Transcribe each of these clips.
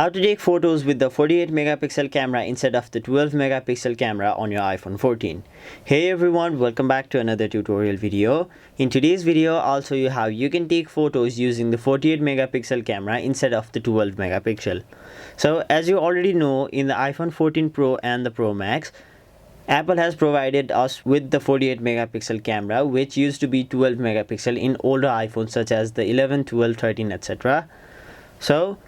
How to take photos with the 48 megapixel camera instead of the 12 megapixel camera on your iPhone 14. Hey everyone, welcome back to another tutorial video. In today's video, I'll show you how you can take photos using the 48 megapixel camera instead of the 12 megapixel. So as you already know, in the iPhone 14 Pro and the Pro Max, Apple has provided us with the 48 megapixel camera, which used to be 12 megapixel in older iPhones such as the 11, 12, 13, etc. So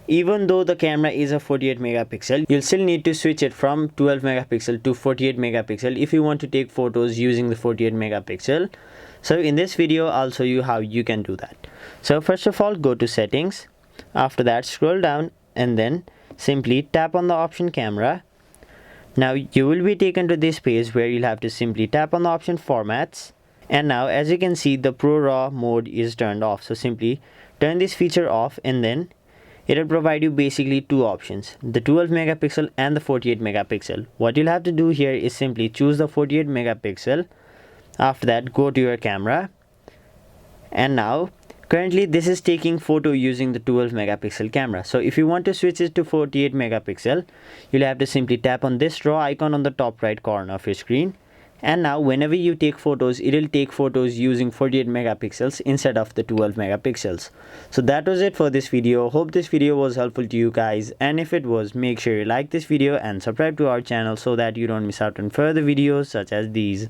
even though the camera is a 48 megapixel, you'll still need to switch it from 12 megapixel to 48 megapixel if you want to take photos using the 48 megapixel. So in this video, I'll show you how you can do that. So first of all, go to settings. After that, scroll down and then simply tap on the option camera. Now you will be taken to this page where you'll have to simply tap on the option formats. And now as you can see, the Pro RAW mode is turned off. So simply turn this feature off and then it will provide you basically two options, the 12 megapixel and the 48 megapixel. What you'll have to do here is simply choose the 48 megapixel. After that, go to your camera. And now currently this is taking photo using the 12 megapixel camera. So if you want to switch it to 48 megapixel, you'll have to simply tap on this draw icon on the top right corner of your screen. And now whenever you take photos, it will take photos using 48 megapixels instead of the 12 megapixels. So that was it for this video. Hope this video was helpful to you guys, and if it was, make sure you like this video and subscribe to our channel so that you don't miss out on further videos such as these.